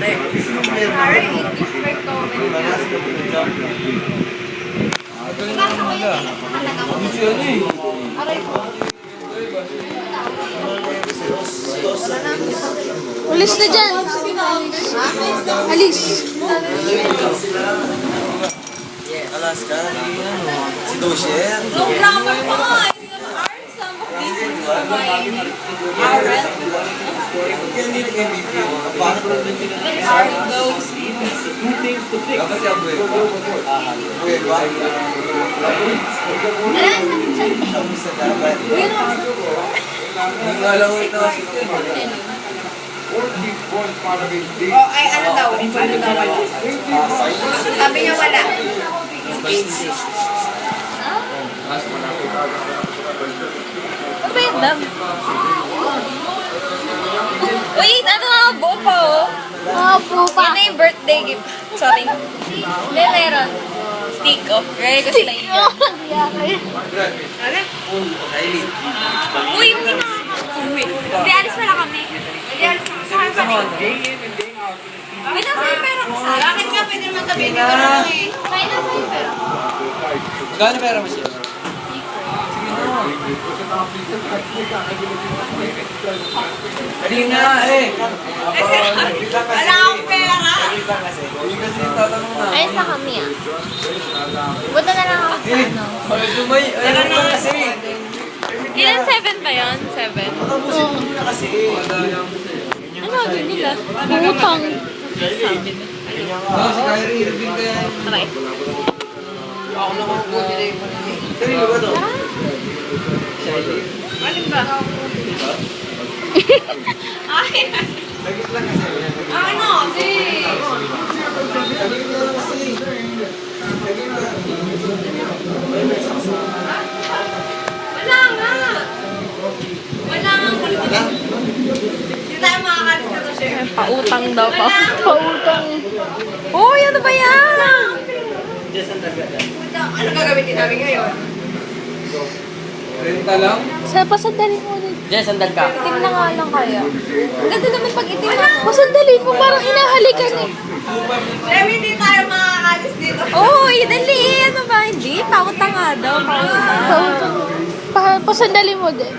Harry, English break comment. Ibasa ko yun eh. Aray ko. Alis na dyan. Alis. Alaska, si Dosher. No grammar pa nga. Some of these things are by Aaron. Are those things? Dapat siya buhay ba? Buhay ba? Sa dapat. Hindi nga lang ito. Oh, ay ano daw? Ano daw wala? Sabi niya wala. Ano ba yun, Dam? Wait, ano nga? Buo pa, oh. Po pa. Yun na yung birthday gift. Sorry. Hindi, meron. Stick, oh. Gaya ko sila yun. Kylie. Uy, hindi na. Hindi, alis na lang kami. Hindi, alis na. Saan pa rin? May nasa yung pera ko sa. Bakit nga pwede naman sabihin dito na lang eh? Kaya nasa yung pera ko. Magkano pera mo siya? Hindi nga eh. Wala akong pera. Kasi tatanong na. Ayos na kami ah. Punta na lang ako sa ano. Sumay, ayun na kasi. Ilan 7 ba yun? 7? Tapusin mo na kasi. Ano agad nila? Utang. Si Kyrie, review kaya. Try. Ako naman po nila yung kanino ba to? Alin ba? Akin na. Lagit lang kasi. Akin na kasi. Lagit na lang kasi. Lagit na. Wala nga. Wala nga ang kulit. Hindi tayo makakalis na to, Sher. Pautang daw pa. Pautang. Uy, ano ba yan? Ano gagamitin namin ngayon? Renta lang? Sa pasandali mo ulit. Diyan, sandal ka. Itim na nga lang kaya. Ang ganda naman pag itim ako. Pasandali mo, parang hinahalikan eh. Sher, hindi tayo makakalis dito. Uy, dali. Ano ba? Hindi. Pautang nga daw. Pautang. Pasandali mo din.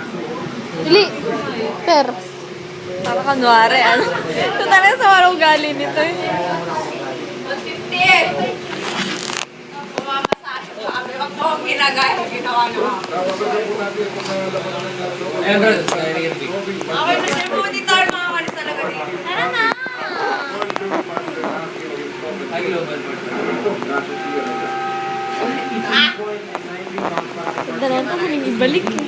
Dali. Per. Para kanwari, ano? Ito talaga sa warang ugali nito. 150! Pumamasahe ko kami. Huwag mo akong ginagaya. Ginawa na ako. Ayun, bro. Si Kyrie, review. Okay, Mr. Mo, hindi tayo makakalis talaga dito. Tara na! Ay, global board. Dala na kami ibalik eh.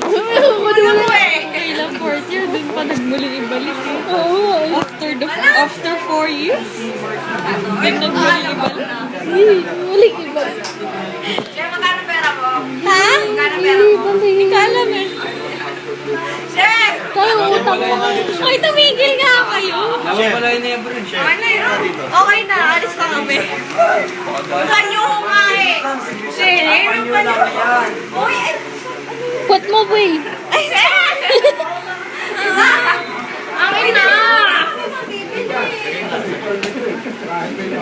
Ano mo eh? Kailang fourth year, dun pa nagmuling ibalik eh. Oo. After 4 years, dun nagmuling ibalik. Muling ibalik. Sher, magkano pera mo? Ha? Magkano pera mo? Hindi ka alam eh. Sher! Kaya utang mo. Ay, tumigil nga kayo. Laban pala yun na yung bro. Okay na yun. Okay na, alis na kami. Kanyo ko nga eh. Sher, yung pala. Uy, ay. Put mo, boy. Ay, Sher! Akin na!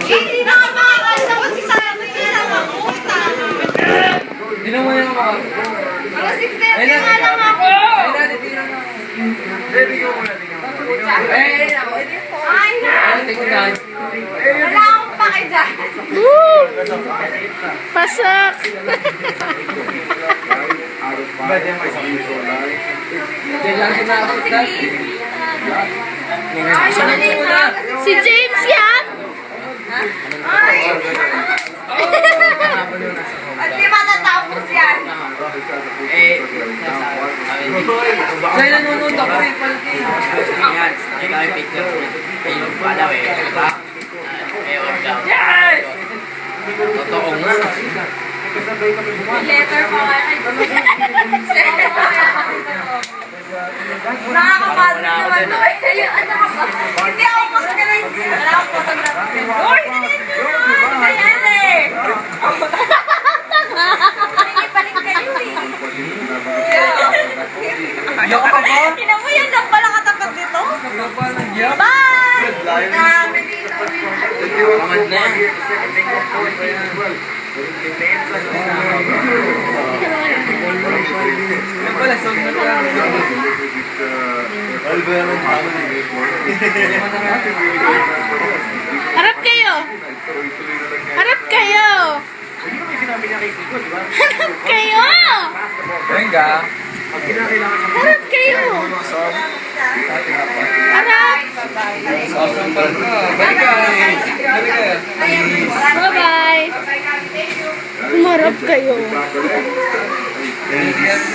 Hindi na ka makakalis ako si sayang na yun ang utang. Hindi na mo yung mga. Mga 6:30 nga lang ako. Ay, dati, tingnan mo. Baby, ko muna, tingnan mo. Ay, na! Tingnan. Wala akong pake dyan. Woo! Pasak. Ba, diyan may isang dito lang. Diyan lang sinakot ka. Si James yan. Ay! At di matatapos yan. Sa'yo nanonood ako eh, palki. Yan, nakita ko yung picture. Ilog pala eh, di ba? May organ. Totoo nga. Letter pa nga. Nakakapagod naman to eh. Hindi ako mag-organize. Wala akong photography. Uy, daliin nyo naman. Hindi yan eh. Nakikipalik kayo eh. Ayoko pa ba? Ina mo yan lang pala katapat nito. Kapag Tamad na yan. Yung pala, song na lang. Harap kayo! Harap kayo! Harap kayo! Venga. Harap kayo! Harap! Awesome pa rin. Balik ka. Balik ka. Bye-bye! Humarap kayo. Yes.